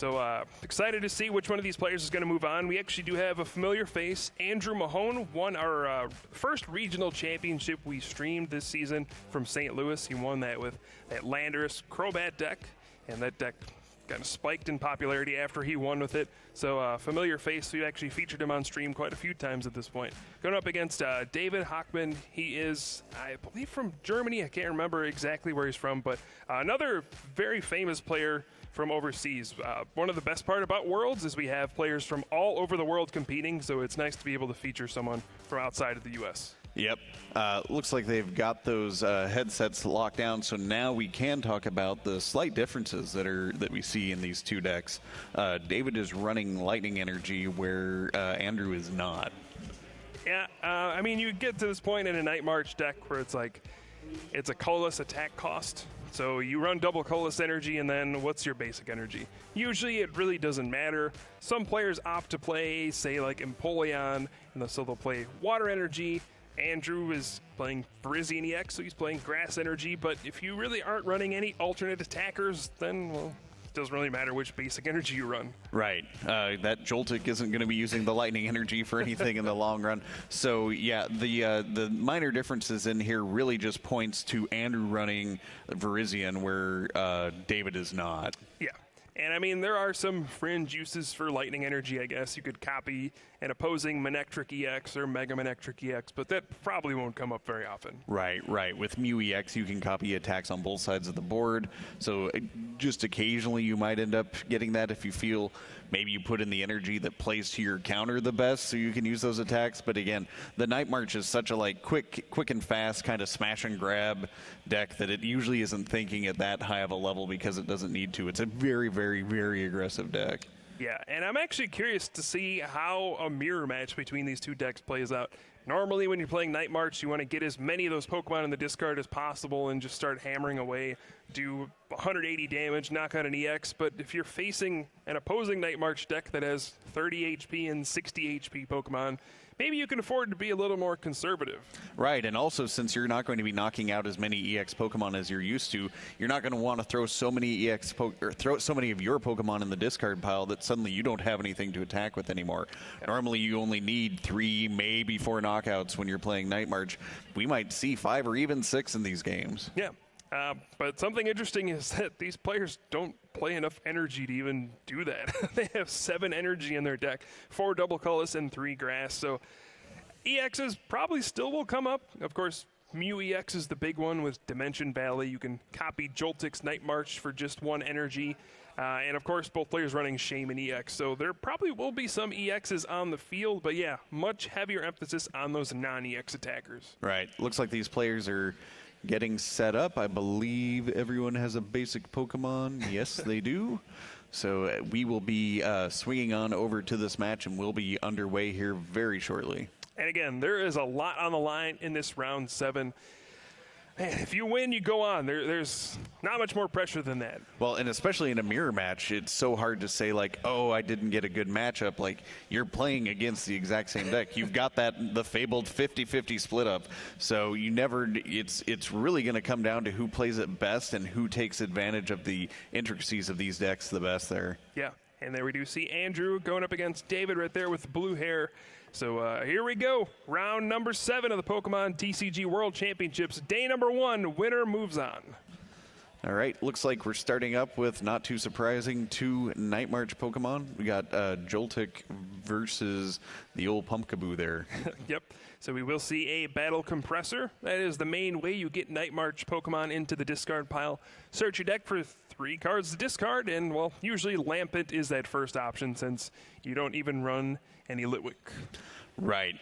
So excited to see which one of these players is going to move on. We actually do have a familiar face. Andrew Mahone won our first regional championship we streamed this season from St. Louis. He won that with that Landorus Crobat deck, and that deck kind of spiked in popularity after he won with it. So familiar face. We actually featured him on stream quite a few times at this point. Going up against David Hochmann. He is, I believe, from Germany. I can't remember exactly where he's from, but another very famous player from overseas. One of the best part about Worlds is we have players from all over the world competing, so it's nice to be able to feature someone from outside of the U.S. Yep. Looks like they've got those headsets locked down, so now we can talk about the slight differences that we see in these two decks. David is running Lightning Energy where Andrew is not. Yeah, I mean, you get to this point in a Night March deck where it's like, it's a colorless attack cost. So you run double colorless energy, and then what's your basic energy? Usually it really doesn't matter. Some players opt to play, say, like Empoleon, and so they'll play water energy. Andrew is playing Virizion EX, so he's playing grass energy. But if you really aren't running any alternate attackers, then, well, it doesn't really matter which basic energy you run. Right. That Joltik isn't going to be using the lightning energy for anything in the long run. So, yeah, the minor differences in here really just points to Andrew running Virizion where David is not. Yeah. And, I mean, there are some fringe uses for lightning energy, I guess. You could copy an opposing Manectric EX or Mega Manectric EX, but that probably won't come up very often. Right. With Mew EX, you can copy attacks on both sides of the board. So just occasionally you might end up getting that if you feel maybe you put in the energy that plays to your counter the best so you can use those attacks. But again, the Night March is such a quick and fast kind of smash and grab deck that it usually isn't thinking at that high of a level because it doesn't need to. It's a very, very, very aggressive deck. Yeah, and I'm actually curious to see how a mirror match between these two decks plays out. Normally, when you're playing Night March, you want to get as many of those Pokemon in the discard as possible and just start hammering away, do 180 damage, knock out an EX. But if you're facing an opposing Night March deck that has 30 HP and 60 HP Pokemon, maybe you can afford to be a little more conservative. Right, and also since you're not going to be knocking out as many EX Pokemon as you're used to, you're not going to want to throw so many throw so many of your Pokemon in the discard pile that suddenly you don't have anything to attack with anymore. Yeah. Normally you only need 3, maybe 4 knockouts when you're playing Night March. We might see 5 or even 6 in these games. Yeah. But something interesting is that these players don't play enough energy to even do that. They have 7 energy in their deck, 4 double colorless and 3 grass. So EXs probably still will come up. Of course, Mew EX is the big one with Dimension Valley. You can copy Joltik's Night March for just 1 energy. And of course, both players running Shaman EX. So there probably will be some EXs on the field. But yeah, much heavier emphasis on those non-EX attackers. Right. Looks like these players are getting set up. I believe everyone has a basic Pokemon. Yes, they do. So we will be swinging on over to this match, and we'll be underway here very shortly. And again, there is a lot on the line in this round 7. Man, if you win, you go on. There's not much more pressure than that. Well, and especially in a mirror match, it's so hard to say, like, oh, I didn't get a good matchup. Like, you're playing against the exact same deck. You've got the fabled 50-50 split up. So you never, it's really going to come down to who plays it best and who takes advantage of the intricacies of these decks the best there. Yeah, and there we do see Andrew going up against David right there with blue hair. So here we go. Round number 7 of the Pokemon TCG World Championships. Day number 1, winner moves on. All right, looks like we're starting up with, not too surprising, 2 Night March Pokemon. We got Joltik versus the old Pumpkaboo there. Yep. So we will see a Battle Compressor. That is the main way you get Night March Pokemon into the discard pile. Search your deck for 3 cards to discard, and, well, usually Lampent is that first option since you don't even run any Litwick. Right.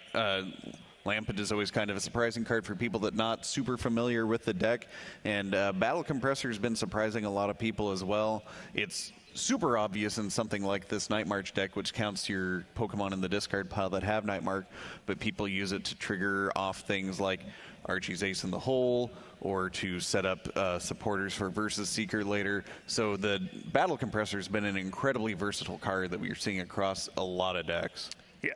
Lampent is always kind of a surprising card for people that not super familiar with the deck, and Battle Compressor has been surprising a lot of people as well. It's super obvious in something like this Night March deck, which counts your Pokemon in the discard pile that have Night March, but people use it to trigger off things like Archie's Ace in the Hole, or to set up supporters for Versus Seeker later. So the Battle Compressor has been an incredibly versatile card that we are seeing across a lot of decks. Yeah.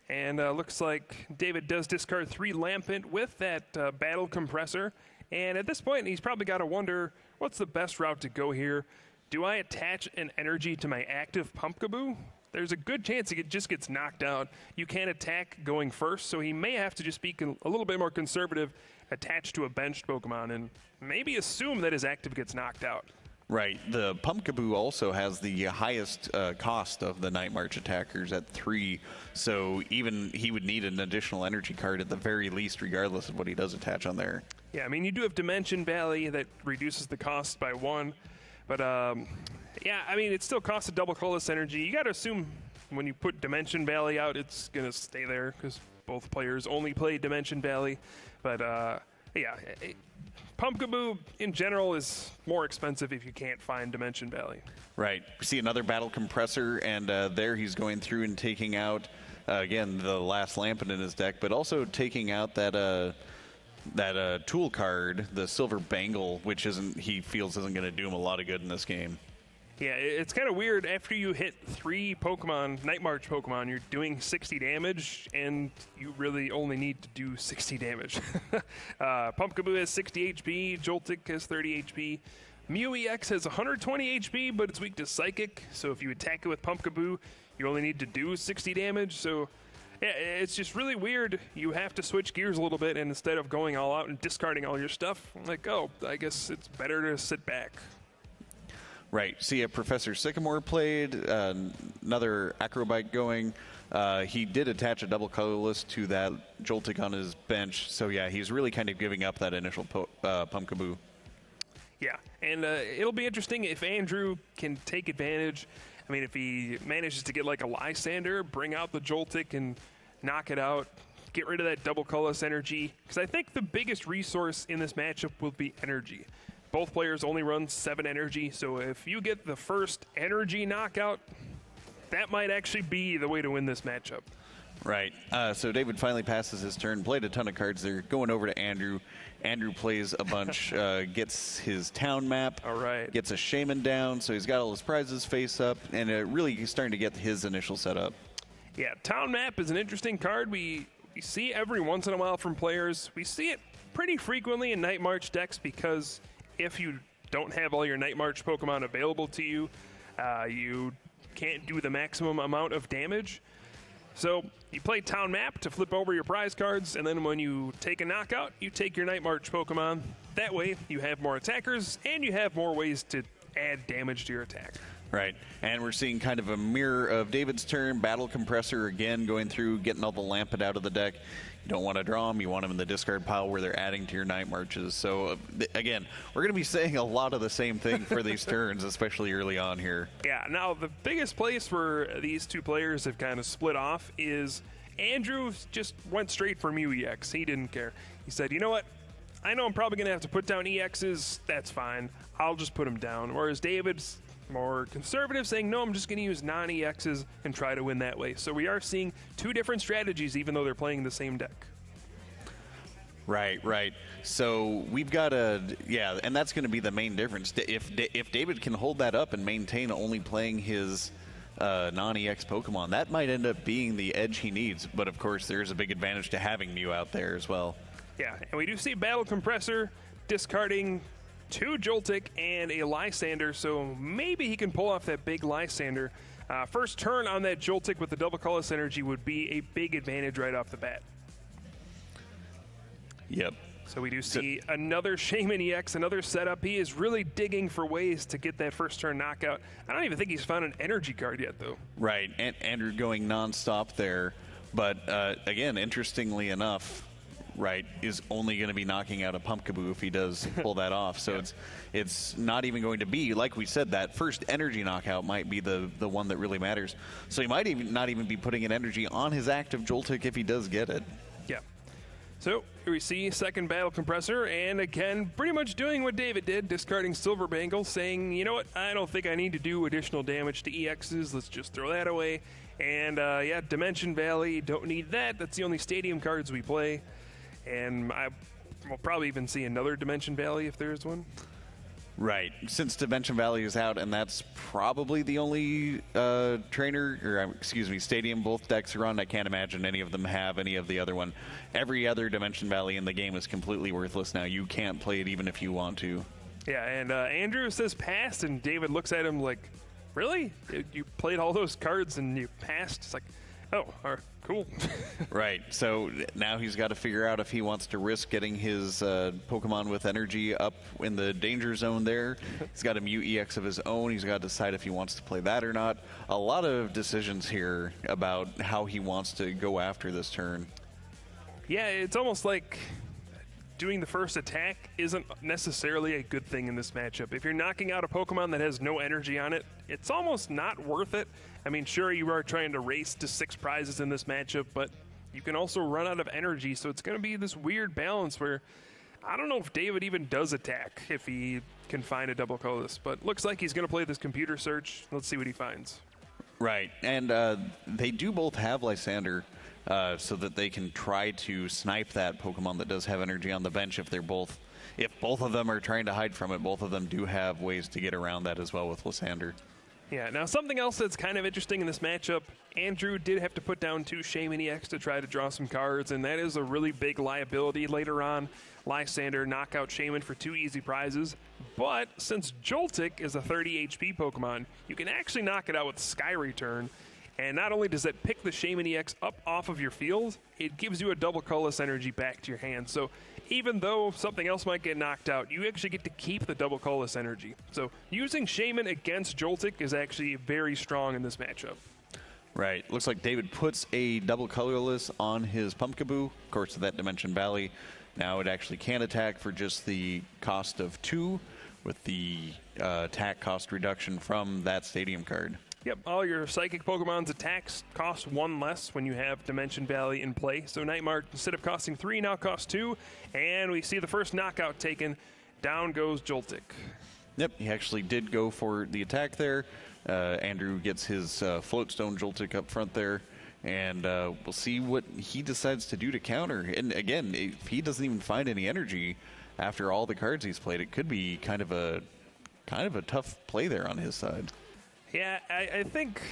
And looks like David does discard 3 Lampent with that Battle Compressor. And at this point, he's probably got to wonder, what's the best route to go here? do I attach an energy to my active Pumpkaboo? There's a good chance it just gets knocked out. You can't attack going first, so he may have to just be a little bit more conservative, attached to a benched Pokemon, and maybe assume that his active gets knocked out. Right. The Pumpkaboo also has the highest cost of the Night March attackers at 3, so even he would need an additional energy card at the very least, regardless of what he does attach on there. Yeah, I mean, you do have Dimension Valley that reduces the cost by 1, but yeah, I mean, it still costs a double colorless energy. You got to assume when you put Dimension Valley out, it's going to stay there because both players only play Dimension Valley, but yeah. Pumpkaboo, in general, is more expensive if you can't find Dimension Valley. Right. We see another Battle Compressor, and there he's going through and taking out, again, the last Lampent in his deck, but also taking out that tool card, the Silver Bangle, which he feels isn't going to do him a lot of good in this game. Yeah, it's kind of weird. After you hit 3 Pokemon, Night March Pokemon, you're doing 60 damage, and you really only need to do 60 damage. Pumpkaboo has 60 HP, Joltik has 30 HP. Mew EX has 120 HP, but it's weak to Psychic, so if you attack it with Pumpkaboo, you only need to do 60 damage, so yeah, it's just really weird. You have to switch gears a little bit, and instead of going all out and discarding all your stuff, like, oh, I guess it's better to sit back. Right. See, Professor Sycamore played, another Acrobite going. He did attach a double colorless to that Joltik on his bench. So, yeah, he's really kind of giving up that initial Pumpkaboo. Yeah, and it'll be interesting if Andrew can take advantage. I mean, if he manages to get like a Lysander, bring out the Joltik and knock it out, get rid of that double colorless energy. Because I think the biggest resource in this matchup will be energy. Both players only run 7 energy, so if you get the first energy knockout, that might actually be the way to win this matchup. Right. So David finally passes his turn, played a ton of cards there, going over to Andrew. Andrew plays a bunch, gets his town map, all right, gets a Shaman down, so he's got all his prizes face up, and really he's starting to get his initial setup. Yeah, town map is an interesting card. We see every once in a while from players. We see it pretty frequently in Night March decks because if you don't have all your Night March Pokemon available to you, you can't do the maximum amount of damage. So you play Town Map to flip over your prize cards, and then when you take a knockout, you take your Night March Pokemon. That way you have more attackers, and you have more ways to add damage to your attack. Right, and we're seeing kind of a mirror of David's turn. Battle Compressor again going through, getting all the Lampent out of the deck. You don't want to draw them. You want them in the discard pile where they're adding to your Night Marches. So, again, we're going to be saying a lot of the same thing for these turns, especially early on here. Yeah, now the biggest place where these two players have kind of split off is Andrew just went straight for Mew EX. He didn't care. He said, you know what? I know I'm probably going to have to put down EXs. That's fine. I'll just put them down. Whereas David's more conservative, saying, no, I'm just going to use non-EXs and try to win that way. So we are seeing two different strategies, even though they're playing the same deck. Right. So we've got and that's going to be the main difference. If David can hold that up and maintain only playing his non-EX Pokemon, that might end up being the edge he needs. But, of course, there's a big advantage to having Mew out there as well. Yeah, and we do see Battle Compressor discarding 2 Joltik and a Lysander, so maybe he can pull off that big Lysander. First turn on that Joltik with the double colorless energy would be a big advantage right off the bat. Yep. So we do see another Shaman EX, another setup. He is really digging for ways to get that first turn knockout. I don't even think he's found an energy card yet, though. Right, and Andrew going nonstop there. But, again, interestingly enough, right, is only going to be knocking out a Pumpkaboo if he does pull that off. So it's not even going to be, like we said, that first energy knockout might be the one that really matters. So he might even not even be putting an energy on his active Joltik if he does get it. Yeah. So here we see second Battle Compressor, and again, pretty much doing what David did, discarding Silver Bangle, saying, you know what, I don't think I need to do additional damage to EXs. Let's just throw that away. And Dimension Valley, don't need that. That's the only stadium cards we play. And we'll probably even see another Dimension Valley if there's one. Right. Since Dimension Valley is out, and that's probably the only stadium both decks are on, I can't imagine any of them have any of the other one. Every other Dimension Valley in the game is completely worthless now. You can't play it even if you want to. Yeah, and Andrew says passed, and David looks at him like, really? You played all those cards and you passed? It's like, oh, all right, cool. Right. So now he's got to figure out if he wants to risk getting his Pokemon with energy up in the danger zone there. He's got a Mew EX of his own. He's got to decide if he wants to play that or not. A lot of decisions here about how he wants to go after this turn. Yeah, it's almost like doing the first attack isn't necessarily a good thing in this matchup. If you're knocking out a Pokemon that has no energy on it, it's almost not worth it. I mean, sure, you are trying to race to 6 prizes in this matchup, but you can also run out of energy, so it's going to be this weird balance where I don't know if David even does attack if he can find a double colorless, but looks like he's going to play this computer search. Let's see what he finds. Right, and they do both have Lysander, so that they can try to snipe that Pokemon that does have energy on the bench if both of them are trying to hide from it. Both of them do have ways to get around that as well with Lysander. Yeah, now something else that's kind of interesting in this matchup, Andrew did have to put down 2 Shaman EX to try to draw some cards, and that is a really big liability later on. Lysander, knockout Shaman for 2 easy prizes, but since Joltik is a 30 HP Pokemon, you can actually knock it out with Sky Return. And not only does that pick the Shaman EX up off of your field, it gives you a double colorless energy back to your hand. So even though something else might get knocked out, you actually get to keep the double colorless energy. So using Shaman against Joltik is actually very strong in this matchup. Right. Looks like David puts a double colorless on his Pumpkaboo. Of course, that Dimension Valley. Now it actually can attack for just the cost of 2 with the attack cost reduction from that Stadium card. Yep, all your Psychic Pokemon's attacks cost 1 less when you have Dimension Valley in play. So Nightmark, instead of costing 3, now costs 2. And we see the first knockout taken. Down goes Joltik. Yep, he actually did go for the attack there. Andrew gets his Floatstone Joltik up front there. And we'll see what he decides to do to counter. And again, if he doesn't even find any energy after all the cards he's played, it could be kind of a tough play there on his side. Yeah, I think,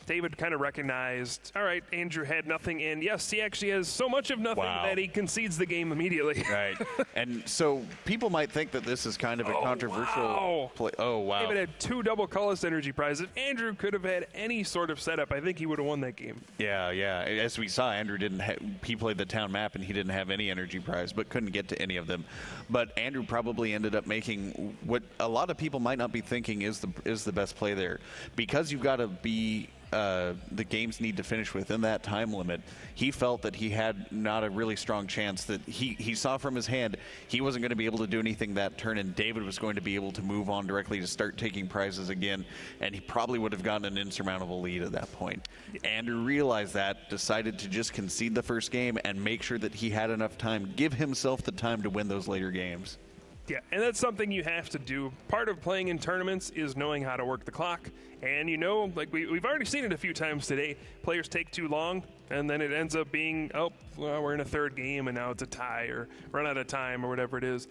David kind of recognized, all right, Andrew had nothing, and yes, he actually has so much of nothing that he concedes the game immediately. Right. And so people might think that this is kind of a controversial play. Oh, wow. David had 2 double colorless energy prizes. If Andrew could have had any sort of setup, I think he would have won that game. Yeah. As we saw, Andrew he played the town map, and he didn't have any energy prize, but couldn't get to any of them. But Andrew probably ended up making what a lot of people might not be thinking is the best play there. Because you've got to be the games need to finish within that time limit. He felt that he had not a really strong chance, that he saw from his hand he wasn't going to be able to do anything that turn, and David was going to be able to move on directly to start taking prizes again, and he probably would have gotten an insurmountable lead at that point. Andrew realized that, decided to just concede the first game and make sure that he had enough time, give himself the time to win those later games. Yeah, and that's something you have to do. Part of playing in tournaments is knowing how to work the clock. And like we've already seen it a few times today, players take too long, and then it ends up being, we're in a 3rd game, and now it's a tie, or run out of time, or whatever it is.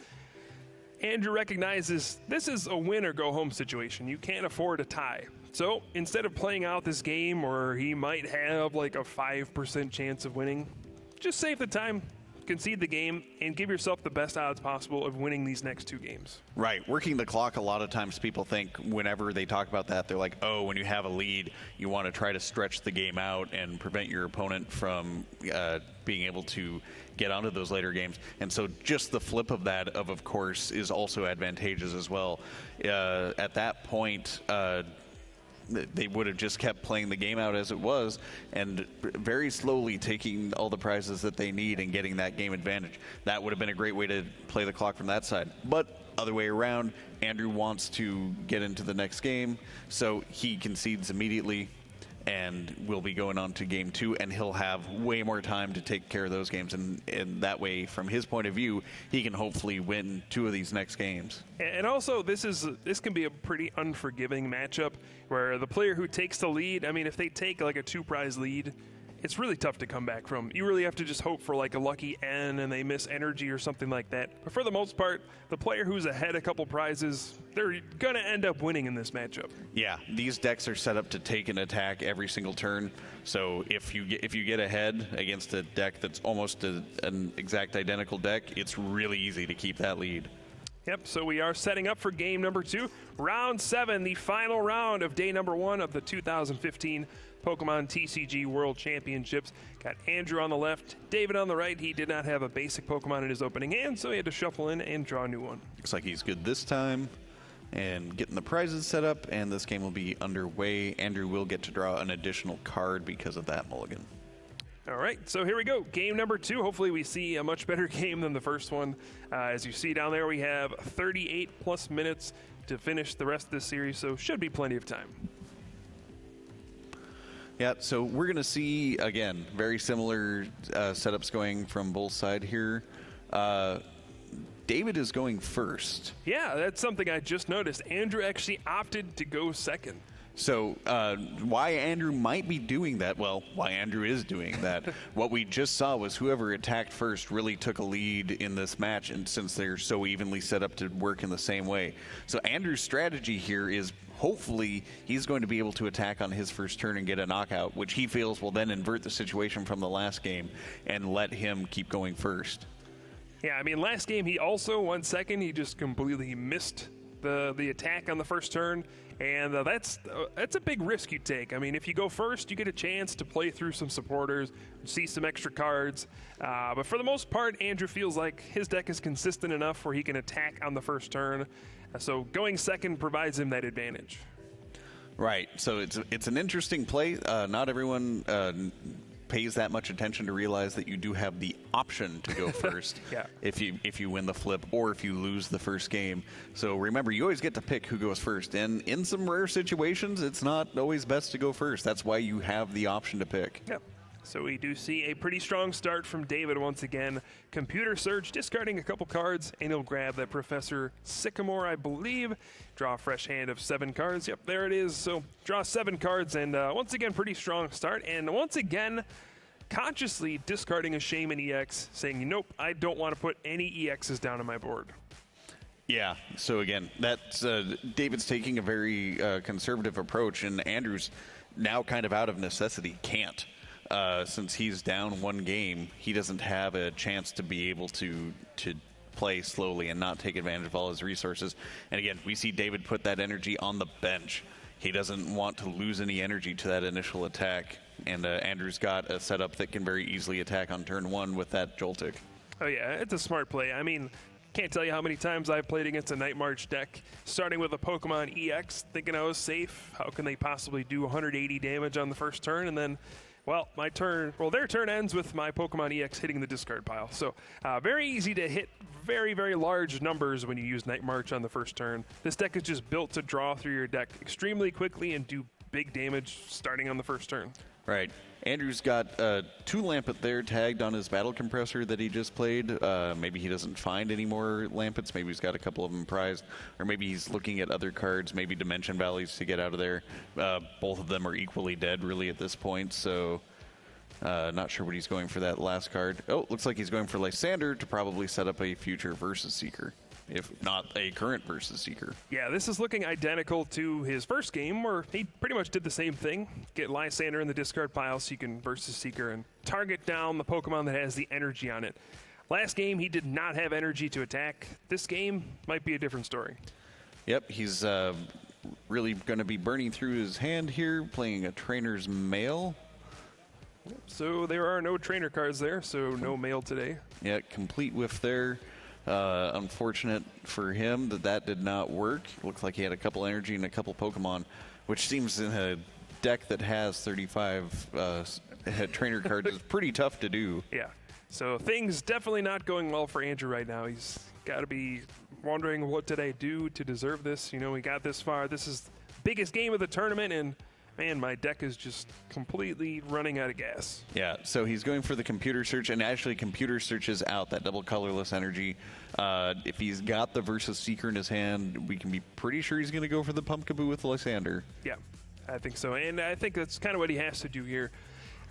Andrew recognizes this is a win or go home situation. You can't afford a tie. So instead of playing out this game, or he might have like a 5% chance of winning, just save the time, concede the game, and give yourself the best odds possible of winning these next 2 games. Right. Working the clock, a lot of times people think whenever they talk about that, they're like, oh, when you have a lead, you want to try to stretch the game out and prevent your opponent from being able to get onto those later games. And so just the flip of that, of course, is also advantageous as well. At that point, they would have just kept playing the game out as it was and very slowly taking all the prizes that they need and getting that game advantage. That would have been a great way to play the clock from that side. But other way around, Andrew wants to get into the next game, so he concedes immediately and will be going on to game 2, and he'll have way more time to take care of those games, and that way, from his point of view, he can hopefully win 2 of these next games. And also, this can be a pretty unforgiving matchup where the player who takes the lead, I mean, if they take like a 2-prize lead, it's really tough to come back from. You really have to just hope for like a lucky N and they miss energy or something like that. But for the most part, the player who's ahead a couple prizes, they're going to end up winning in this matchup. Yeah, these decks are set up to take an attack every single turn. So if you get ahead against a deck that's almost an exact identical deck, it's really easy to keep that lead. Yep, so we are setting up for game number 2. Round 7, the final round of day number 1 of the 2015 Pokemon TCG World Championships. Got Andrew on the left, David on the right. He did not have a basic Pokemon in his opening hand, so he had to shuffle in and draw a new one. Looks like he's good this time. And getting the prizes set up, and this game will be underway. Andrew will get to draw an additional card because of that mulligan. All right, so here we go. Game number 2. Hopefully we see a much better game than the first one. As you see down there, we have 38 plus minutes to finish the rest of this series, so should be plenty of time. Yeah, so we're going to see, again, very similar setups going from both sides here. David is going first. Yeah, that's something I just noticed. Andrew actually opted to go second. So why Andrew might be doing that, well, why Andrew is doing that, what we just saw was whoever attacked first really took a lead in this match, and since they're so evenly set up to work in the same way. So Andrew's strategy here is hopefully he's going to be able to attack on his first turn and get a knockout, which he feels will then invert the situation from the last game and let him keep going first. Yeah, I mean, last game he also won second. He just completely missed the attack on the first turn, and that's a big risk you take. I mean, if you go first, you get a chance to play through some supporters, see some extra cards, but for the most part, Andrew feels like his deck is consistent enough where he can attack on the first turn, so going second provides him that advantage. Right, so it's an interesting play. Not everyone pays that much attention to realize that you do have the option to go first. Yeah. if you win the flip or if you lose the first game. So remember, you always get to pick who goes first, and in some rare situations it's not always best to go first. That's why you have the option to pick. Yep. So we do see a pretty strong start from David once again. Computer Search, discarding a couple cards, and he'll grab that Professor Sycamore, I believe. Draw a fresh hand of 7 cards. Yep, there it is. So draw 7 cards, and once again, pretty strong start. And once again, consciously discarding a Shaman EX, saying, nope, I don't want to put any EXs down on my board. Yeah, so again, that's David's taking a very conservative approach, and Andrew's now kind of out of necessity can't. Since he's down 1 game, he doesn't have a chance to be able to play slowly and not take advantage of all his resources. And again, we see David put that energy on the bench. He doesn't want to lose any energy to that initial attack. And Andrew's got a setup that can very easily attack on turn 1 with that Joltik. Oh yeah, it's a smart play. I mean, can't tell you how many times I've played against a Night March deck, starting with a Pokemon EX, thinking I was safe. How can they possibly do 180 damage on the first turn? And then, well, their turn ends with my Pokemon EX hitting the discard pile. So very easy to hit very, very large numbers when you use Night March on the first turn. This deck is just built to draw through your deck extremely quickly and do big damage starting on the first turn. Right. Andrew's got 2 Lampet there tagged on his Battle Compressor that he just played. Maybe he doesn't find any more Lampets. Maybe he's got a couple of them prized. Or maybe he's looking at other cards, maybe Dimension Valleys to get out of there. Both of them are equally dead, really, at this point. So not sure what he's going for that last card. Oh, looks like he's going for Lysander to probably set up a future Versus Seeker, if not a current Versus Seeker. Yeah, this is looking identical to his first game, where he pretty much did the same thing. Get Lysander in the discard pile so you can Versus Seeker and target down the Pokemon that has the energy on it. Last game, he did not have energy to attack. This game might be a different story. Yep, he's really going to be burning through his hand here, playing a Trainer's Mail. So there are no trainer cards there, so no mail today. Yeah, complete whiff there. Unfortunate for him that did not work. Looks like he had a couple energy and a couple Pokemon, which seems in a deck that has 35 trainer cards is pretty tough to do. Yeah, so things definitely not going well for Andrew right now. He's got to be wondering, what did I do to deserve this? You know, we got this far. This is the biggest game of the tournament, and man, my deck is just completely running out of gas. Yeah, so he's going for the Computer Search, and actually Computer Search is out, that double colorless energy. If he's got the Versus Seeker in his hand, we can be pretty sure he's going to go for the Pumpkaboo with Lysander. Yeah, I think so, and I think that's kind of what he has to do here.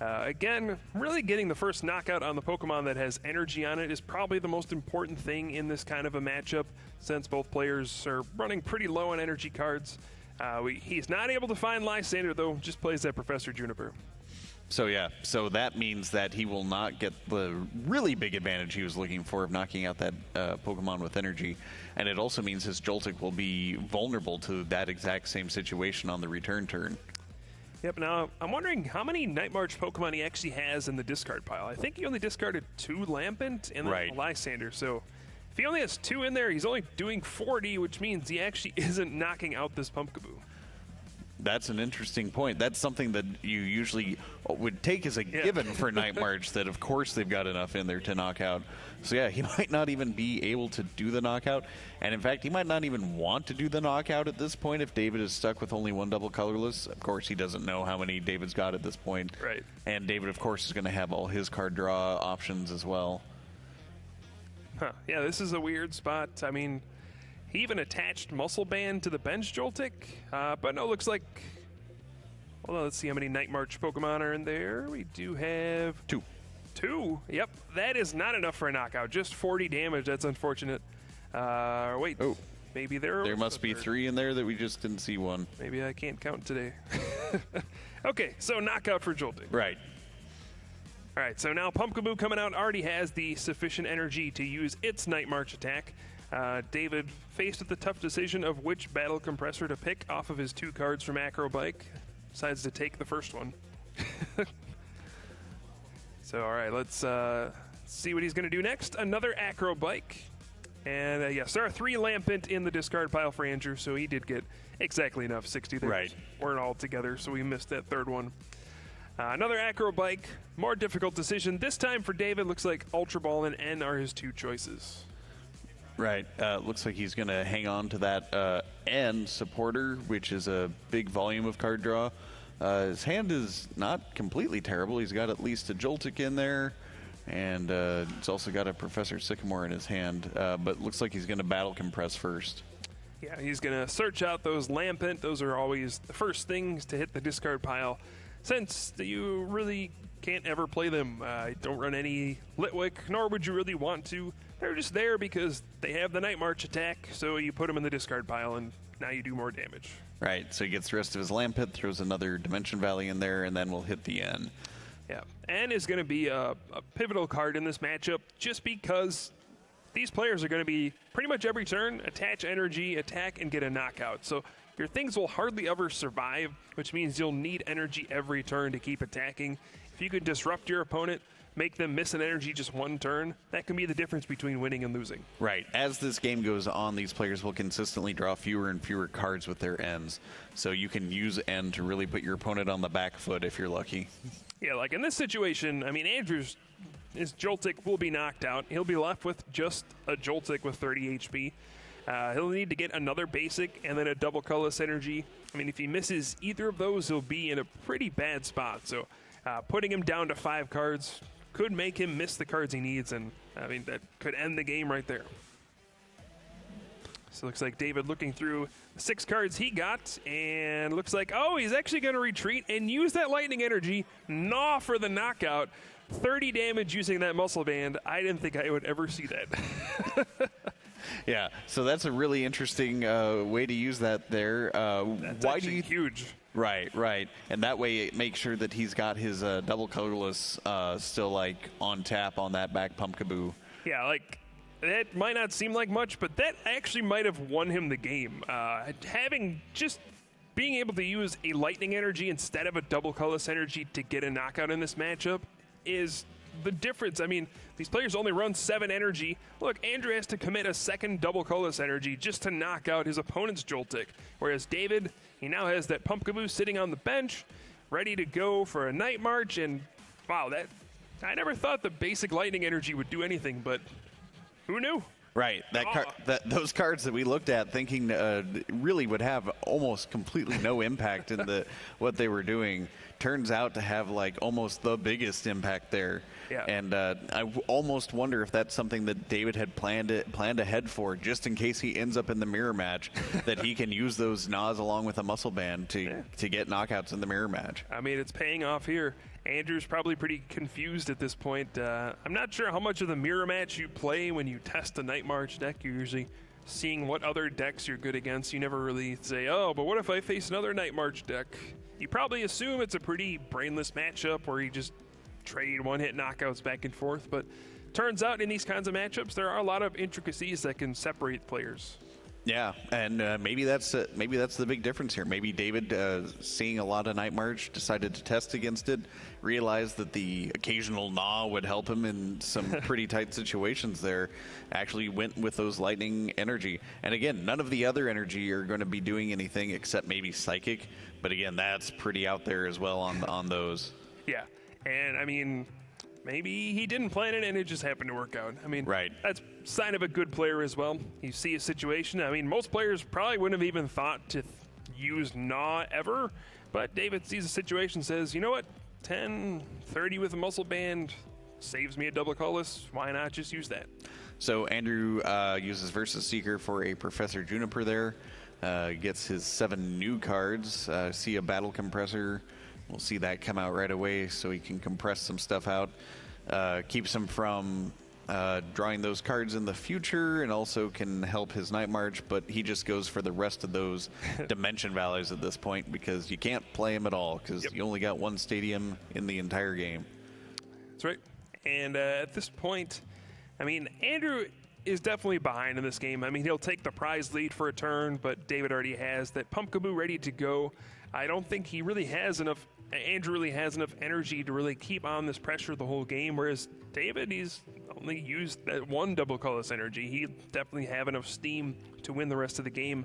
Again, really getting the first knockout on the Pokemon that has energy on it is probably the most important thing in this kind of a matchup, since both players are running pretty low on energy cards. He's not able to find Lysander, though, just plays that Professor Juniper. So yeah, so that means that he will not get the really big advantage he was looking for of knocking out that Pokemon with energy, and it also means his Joltik will be vulnerable to that exact same situation on the return turn. Yep, now I'm wondering how many Night March Pokemon he actually has in the discard pile. I think he only discarded 2 Lampent and then Right. a Lysander, so if he only has 2 in there, he's only doing 40, which means he actually isn't knocking out this Pumpkaboo. That's an interesting point. That's something that you usually would take as a given for Night March, that of course they've got enough in there to knock out. So yeah, he might not even be able to do the knockout. And in fact, he might not even want to do the knockout at this point if David is stuck with only 1 double colorless. Of course, he doesn't know how many David's got at this point. Right. And David, of course, is going to have all his card draw options as well. Huh. Yeah, this is a weird spot. I mean, he even attached Muscle Band to the bench Joltik, but no, looks like... Well, let's see how many Night March Pokemon are in there. We do have... 2. 2? Yep, that is not enough for a knockout. Just 40 damage. That's unfortunate. Wait. Oh. Maybe there must be 3 in there that we just didn't see one. Maybe I can't count today. Okay, so knockout for Joltik. Right. All right, so now Pumpkaboo coming out already has the sufficient energy to use its Night March attack. David, faced with the tough decision of which battle compressor to pick off of his 2 cards from Acro Bike, decides to take the first one. So, all right, let's see what he's going to do next. Another Acro Bike. And yes, there are 3 Lampent in the discard pile for Andrew, so he did get exactly enough. 60 there. Right. Weren't all together, so we missed that third one. Another Acro Bike, more difficult decision. This time for David, looks like Ultra Ball and N are his 2 choices. Right. Looks like he's going to hang on to that N supporter, which is a big volume of card draw. His hand is not completely terrible. He's got at least a Joltik in there, and he's also got a Professor Sycamore in his hand, but looks like he's going to battle compress first. Yeah, he's going to search out those Lampent. Those are always the first things to hit the discard pile, since you really can't ever play them. Don't run any Litwick, nor would you really want to. They're just there because they have the Night March attack, so you put them in the discard pile, and now you do more damage. Right, so he gets the rest of his Lampent, throws another Dimension Valley in there, and then we'll hit the N. Yeah, N is going to be a pivotal card in this matchup just because these players are going to be pretty much every turn, attach energy, attack, and get a knockout. So your things will hardly ever survive, which means you'll need energy every turn to keep attacking. If you could disrupt your opponent, make them miss an energy just 1 turn, that can be the difference between winning and losing. Right. As this game goes on, these players will consistently draw fewer and fewer cards with their Ns. So you can use N to really put your opponent on the back foot if you're lucky. Yeah, like in this situation, I mean, his Joltik will be knocked out. He'll be left with just a Joltik with 30 HP. He'll need to get another basic and then a double colorless energy. I mean, if he misses either of those, he'll be in a pretty bad spot. So putting him down to 5 cards could make him miss the cards he needs, and I mean, that could end the game right there. So it looks like David looking through the 6 cards he got, and looks like, oh, he's actually going to retreat and use that lightning energy, gnaw for the knockout. 30 damage using that muscle band. I didn't think I would ever see that. Yeah, so that's a really interesting way to use that there. That's why do you huge? Right, right, and that way it makes sure that he's got his double colorless still like on tap on that back Pumpkaboo. Yeah, like that might not seem like much, but that actually might have won him the game. Being able to use a lightning energy instead of a double colorless energy to get a knockout in this matchup is the difference. I mean, these players only run 7 energy. Look, Andrew has to commit a second double colorless energy just to knock out his opponent's Joltik, whereas David, he now has that Pumpkaboo sitting on the bench, ready to go for a Night March, and wow, I never thought the basic lightning energy would do anything, but who knew? Right, those cards that we looked at thinking really would have almost completely no impact in what they were doing, turns out to have like almost the biggest impact there. Yeah. And I almost wonder if that's something that David had planned ahead for, just in case he ends up in the mirror match, that he can use those Nas along with a muscle band to get knockouts in the mirror match. I mean, it's paying off here. Andrew's probably pretty confused at this point. I'm not sure how much of the mirror match you play when you test the Night March deck. You're usually seeing what other decks you're good against. You never really say, oh, but what if I face another Night March deck? you probably assume it's a pretty brainless matchup where you just trade one-hit knockouts back and forth. But turns out in these kinds of matchups, there are a lot of intricacies that can separate players. Yeah, and maybe that's the big difference here. Maybe David, seeing a lot of Night March, decided to test against it, realized that the occasional gnaw would help him in some pretty tight situations there, actually went with those lightning energy. And again, none of the other energy are going to be doing anything except maybe Psychic, but again, that's pretty out there as well on those. Yeah, and I mean, maybe he didn't plan it and it just happened to work out. I mean, right. That's a sign of a good player as well. You see a situation. I mean, most players probably wouldn't have even thought to use Gnaw ever, but David sees a situation, says, you know what, 10, 30 with a muscle band saves me a double colorless. Why not just use that? So Andrew uses Versus Seeker for a Professor Juniper there. Gets his 7 new cards. See a Battle Compressor. We'll see that come out right away so he can compress some stuff out. Keeps him from drawing those cards in the future and also can help his Night March, but he just goes for the rest of those Dimension Valleys at this point because you can't play him at all because you only got one stadium in the entire game. That's right. And at this point, I mean, Andrew is definitely behind in this game. I mean, he'll take the prize lead for a turn, but David already has that Pumpkaboo ready to go. I don't think he really has enough. Andrew really has enough energy to really keep on this pressure the whole game, whereas David, he's only used that one double colorless energy. He definitely have enough steam to win the rest of the game.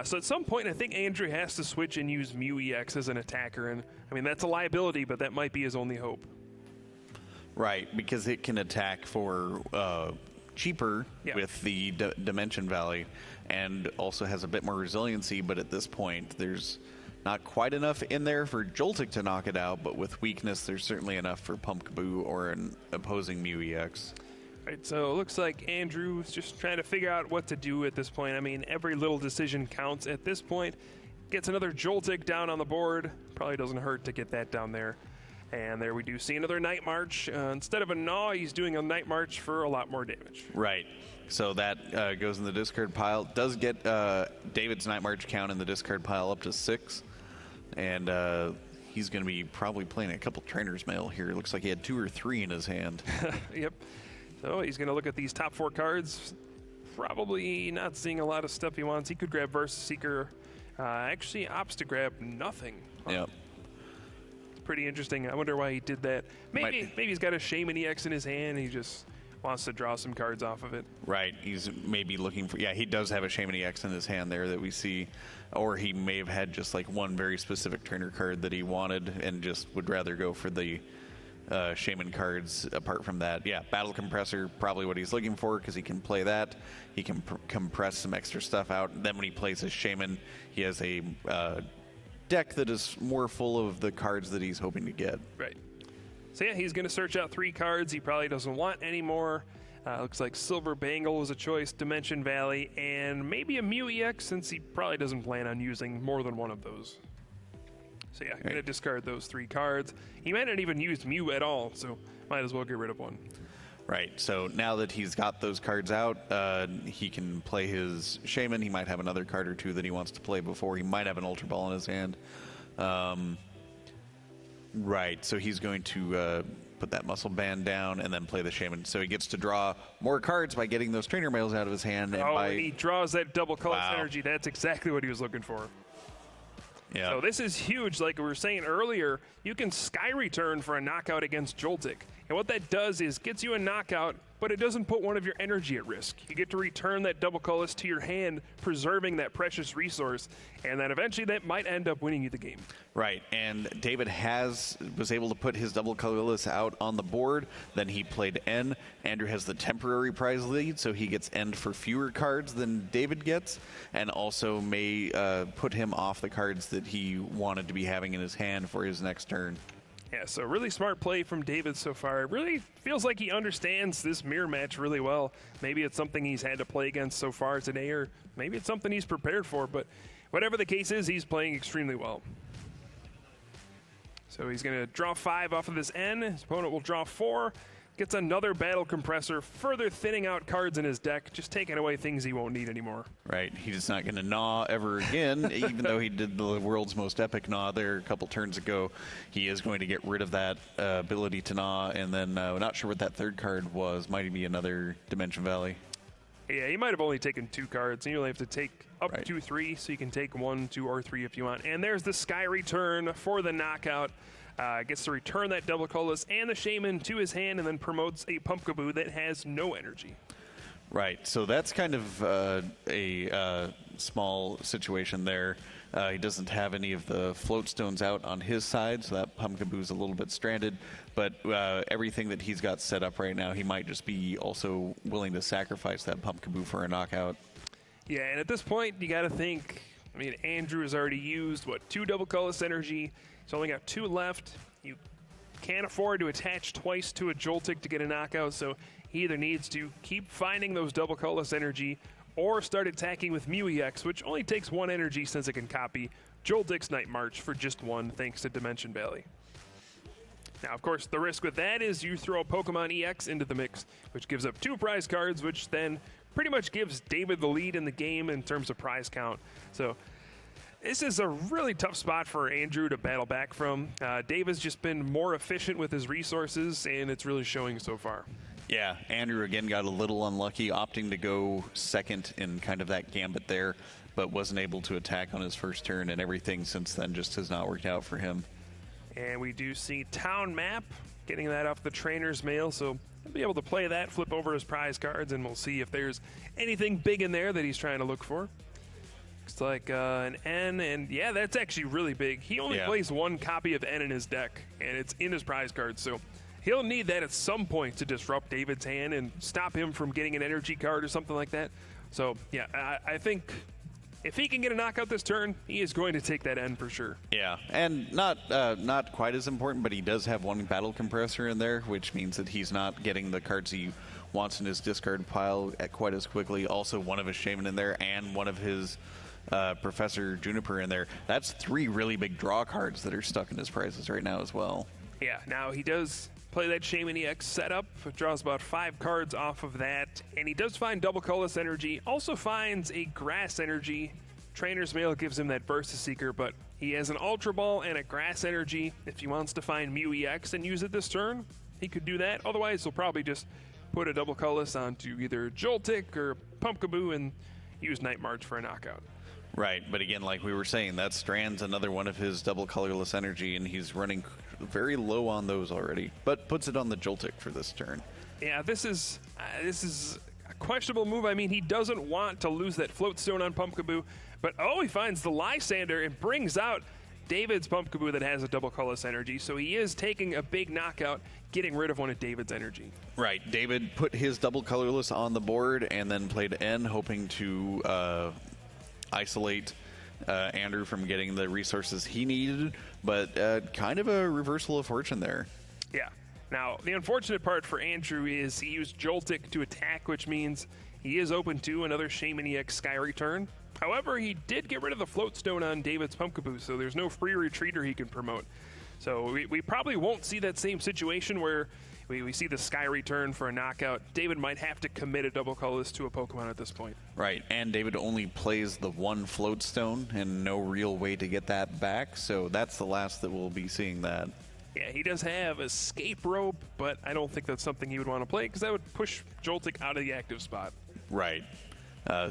So at some point, I think Andrew has to switch and use Mew EX as an attacker, and I mean that's a liability, but that might be his only hope. Right, because it can attack for cheaper with the Dimension Valley, and also has a bit more resiliency. But at this point, there's not quite enough in there for Joltik to knock it out, but with weakness, there's certainly enough for Pumpkaboo or an opposing Mew EX. Right, so it looks like Andrew's just trying to figure out what to do at this point. I mean, every little decision counts at this point. Gets another Joltik down on the board. Probably doesn't hurt to get that down there. And there we do see another Night March. Instead of a Gnaw, he's doing a Night March for a lot more damage. Right. So that goes in the discard pile. Does get David's Night March count in the discard pile up to 6. And he's going to be probably playing a couple Trainer's Mail here. It looks like he had 2 or 3 in his hand. Yep. So he's going to look at these top 4 cards. Probably not seeing a lot of stuff he wants. He could grab Versus Seeker. Actually opts to grab nothing. Yep. Pretty interesting. I wonder why he did that. Maybe he's got a Shaman EX in his hand and he just wants to draw some cards off of it. Right. He's maybe looking for... Yeah, he does have a Shaman EX in his hand there that we see. Or he may have had just like one very specific trainer card that he wanted and just would rather go for the Shaman cards apart from that. Yeah, Battle Compressor, probably what he's looking for because he can play that. He can compress some extra stuff out. And then when he plays his Shaman, he has a deck that is more full of the cards that he's hoping to get. Right. So yeah, he's going to search out 3 cards he probably doesn't want anymore. Looks like Silver Bangle was a choice, Dimension Valley, and maybe a Mew EX since he probably doesn't plan on using more than one of those. So yeah, going to discard those 3 cards. He might not even use Mew at all, so might as well get rid of one. Right, so now that he's got those cards out, he can play his Shaman. He might have another card or 2 that he wants to play before. He might have an Ultra Ball in his hand. Right, so he's going to put that Muscle Band down and then play the Shaman. So he gets to draw more cards by getting those Trainer Mails out of his hand. And he draws that double colorless energy. That's exactly what he was looking for. Yeah. So this is huge. Like we were saying earlier, you can Sky Return for a knockout against Joltik. And what that does is gets you a knockout, but it doesn't put one of your energy at risk. You get to return that double colorless to your hand, preserving that precious resource, and then eventually that might end up winning you the game. Right, and David was able to put his double colorless out on the board. Then he played N. Andrew has the temporary prize lead, so he gets N for fewer cards than David gets, and also may put him off the cards that he wanted to be having in his hand for his next turn. Yeah, so really smart play from David so far. It really feels like he understands this mirror match really well. Maybe it's something he's had to play against so far today, or maybe it's something he's prepared for, but whatever the case is, he's playing extremely well. So he's going to draw 5 off of this N. His opponent will draw 4. gets another Battle Compressor, further thinning out cards in his deck, just taking away things he won't need anymore. Right. He's not going to gnaw ever again, even though he did the world's most epic gnaw there a couple turns ago. He is going to get rid of that ability to gnaw, and then not sure what that third card was. Might be another Dimension Valley. Yeah, he might have only taken 2 cards, and you only have to take up Right. to 3, so you can take 1, 2, or 3 if you want. And there's the Sky Return for the knockout. Gets to return that double colorless and the Shaman to his hand, and then promotes a Pumpkaboo that has no energy. Right, so that's kind of a small situation there. He doesn't have any of the float stones out on his side, so that Pumpkaboo's a little bit stranded. But everything that he's got set up right now, he might just be also willing to sacrifice that Pumpkaboo for a knockout. Yeah, and at this point, you got to think, I mean, Andrew has already used, 2 double colorless energy. He's only got 2 left. You can't afford to attach twice to a Joltik to get a knockout, so he either needs to keep finding those double colorless energy or start attacking with Mew EX, which only takes 1 energy since it can copy Joltik's Night March for just 1 thanks to Dimension Valley. Now, of course, the risk with that is you throw Pokemon EX into the mix, which gives up 2 prize cards, which then pretty much gives David the lead in the game in terms of prize count. So this is a really tough spot for Andrew to battle back from. Dave has just been more efficient with his resources, and it's really showing so far. Yeah, Andrew again got a little unlucky, opting to go second in kind of that gambit there, but wasn't able to attack on his first turn, and everything since then just has not worked out for him. And we do see Town Map, getting that off the trainer's mail, so he'll be able to play that, flip over his prize cards, and we'll see if there's anything big in there that he's trying to look for. Looks like an N, and yeah, that's actually really big. He only plays 1 copy of N in his deck, and it's in his prize cards, so he'll need that at some point to disrupt David's hand and stop him from getting an energy card or something like that. So, yeah, I think if he can get a knockout this turn, he is going to take that N for sure. Yeah, and not quite as important, but he does have 1 Battle Compressor in there, which means that he's not getting the cards he wants in his discard pile quite as quickly. Also, 1 of his Shaman in there and 1 of his Professor Juniper in there. That's 3 really big draw cards that are stuck in his prizes right now as well. Yeah, now he does play that Shaman EX setup, draws about 5 cards off of that, and he does find double colorless energy, also finds a grass energy. Trainer's Mail gives him that Versus Seeker, but he has an Ultra Ball and a grass energy. If he wants to find Mew EX and use it this turn, he could do that. Otherwise, he'll probably just put a double colorless onto either Joltik or Pumpkaboo and use Night March for a knockout. Right, but again, like we were saying, that strands another 1 of his double colorless energy, and he's running very low on those already, but puts it on the Joltik for this turn. Yeah, this is a questionable move. I mean, he doesn't want to lose that Float Stone on Pumpkaboo, but he finds the Lysander and brings out David's Pumpkaboo that has a double colorless energy, so he is taking a big knockout, getting rid of 1 of David's energy. Right, David put his double colorless on the board and then played N, hoping to isolate Andrew from getting the resources he needed, but kind of a reversal of fortune there. Yeah. Now, the unfortunate part for Andrew is he used Joltik to attack, which means he is open to another Shaman EX Sky Return. However, he did get rid of the Float Stone on David's Pumpkaboo, so there's no free retreater he can promote. So we probably won't see that same situation where we see the Sky Return for a knockout. David might have to commit a double colorless to a Pokemon at this point. Right, and David only plays the 1 Float Stone and no real way to get that back, so that's the last that we'll be seeing that. Yeah, he does have Escape Rope, but I don't think that's something he would want to play because that would push Joltik out of the active spot. Right.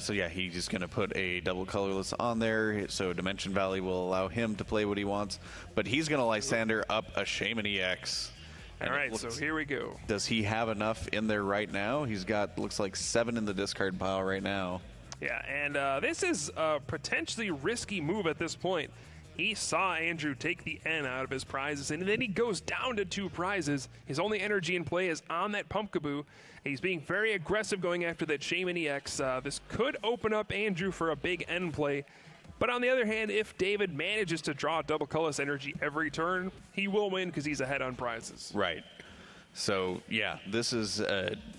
So yeah, he's just going to put a double colorless on there, so Dimension Valley will allow him to play what he wants, but he's going to Lysander up a Shaman EX. All right, so here we go. Does he have enough in there right now? He's got, looks like 7 in the discard pile right now. Yeah, and this is a potentially risky move at this point. He saw Andrew take the N out of his prizes, and then he goes down to 2 prizes. His only energy in play is on that Pumpkaboo. He's being very aggressive going after that Shaman EX. This could open up Andrew for a big N play. But on the other hand, if David manages to draw double colorless energy every turn, he will win because he's ahead on prizes. Right. So, yeah, this is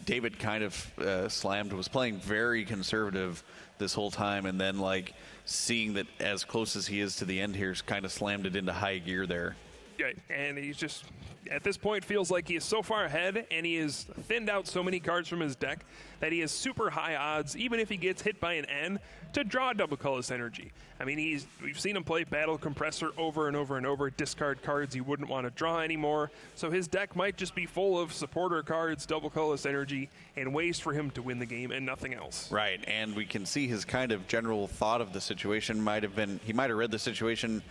David kind of slammed, was playing very conservative this whole time, and then, like, seeing that as close as he is to the end here, kind of slammed it into high gear there. Yeah, and he's just, at this point, feels like he is so far ahead, and he has thinned out so many cards from his deck that he has super high odds, even if he gets hit by an N, to draw double colorless energy. I mean, we've seen him play Battle Compressor over and over and over, discard cards he wouldn't want to draw anymore, so his deck might just be full of supporter cards, double colorless energy, and ways for him to win the game and nothing else. Right, and we can see his kind of general thought of the situation might have been, he might have read the situation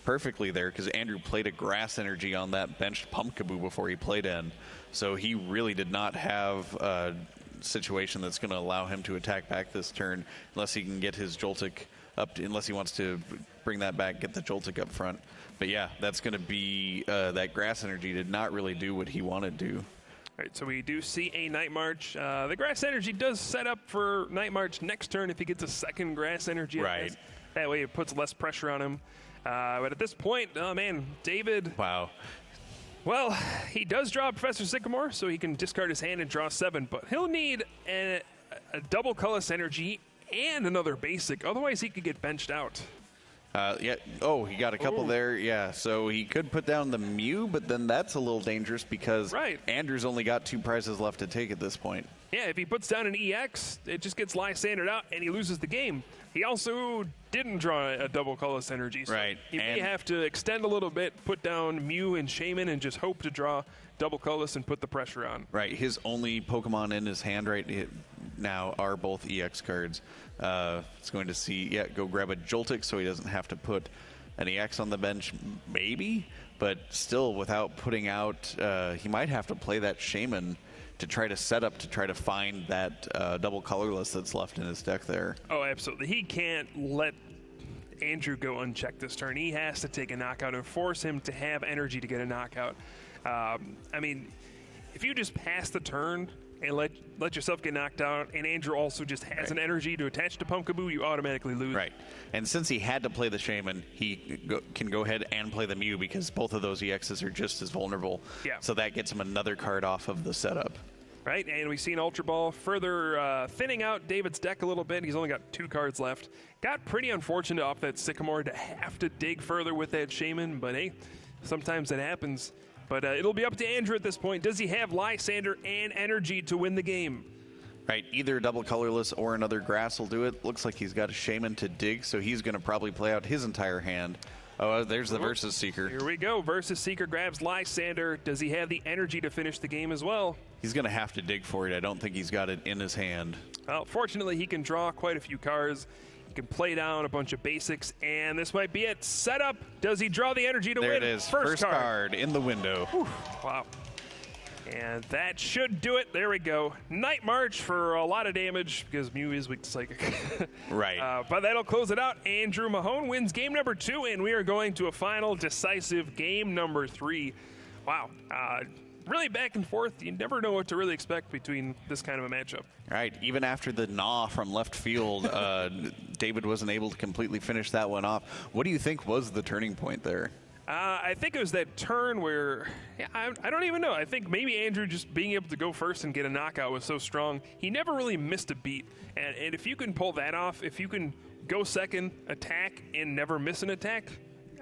perfectly there, because Andrew played a grass energy on that benched Pumpkaboo before he played in, so he really did not have a situation that's going to allow him to attack back this turn unless he can get his Joltik up, unless he wants to bring that back, get the Joltik up front. But yeah, that's going to be, that grass energy did not really do what he wanted to. All right, so we do see a Night March. The grass energy does set up for Night March next turn if he gets a second grass energy. Right. That way it puts less pressure on him. But at this point, oh man, David. Wow. Well, he does draw Professor Sycamore, so he can discard his hand and draw 7, but he'll need a double colorless energy and another basic. Otherwise, he could get benched out. Yeah. Oh, he got a couple there. Yeah. So he could put down the Mew, but then that's a little dangerous because Andrew's only got 2 prizes left to take at this point. Yeah, if he puts down an EX, it just gets Lysandered out and he loses the game. He also didn't draw a double colorless energy. So he may have to extend a little bit, put down Mew and Shaman, and just hope to draw double colorless and put the pressure on. Right. His only Pokemon in his hand right now are both EX cards. It's going to see, go grab a Joltik so he doesn't have to put an EX on the bench, maybe, but still without putting out, he might have to play that Shaman to try to set up to try to find that double colorless that's left in his deck there. Oh, absolutely. He can't let Andrew go unchecked this turn. He has to take a knockout and force him to have energy to get a knockout. I mean, if you just pass the turn and let yourself get knocked out, and Andrew also just has an energy to attach to Pumpkaboo, you automatically lose. Right. And since he had to play the Shaman, he can go ahead and play the Mew because both of those EXs are just as vulnerable. Yeah. So that gets him another card off of the setup. Right, and we've seen Ultra Ball further thinning out David's deck a little bit. He's only got 2 cards left. Got pretty unfortunate off that Sycamore to have to dig further with that Shaman, but hey, sometimes it happens. But it'll be up to Andrew at this point. Does he have Lysander and energy to win the game? Right, either double colorless or another grass will do it. Looks like he's got a Shaman to dig, so he's going to probably play out his entire hand. Oh, there's the Versus Seeker. Here we go. Versus Seeker grabs Lysander. Does he have the energy to finish the game as well? He's going to have to dig for it. I don't think he's got it in his hand. Well, fortunately, he can draw quite a few cards. He can play down a bunch of basics, and this might be it. Set up. Does he draw the energy to win? There it is. First card in the window. Whew. Wow. And that should do it. There we go. Night March for a lot of damage because Mew is weak to Psychic. Right. But that'll close it out. Andrew Mahone wins game number 2, and we are going to a final decisive game number 3. Wow. Really back and forth. You never know what to really expect between this kind of a matchup. Right. Even after the gnaw from left field, David wasn't able to completely finish that one off. What do you think was the turning point there? I think it was that turn where, I don't even know. I think maybe Andrew just being able to go first and get a knockout was so strong. He never really missed a beat. And if you can pull that off, if you can go second, attack, and never miss an attack,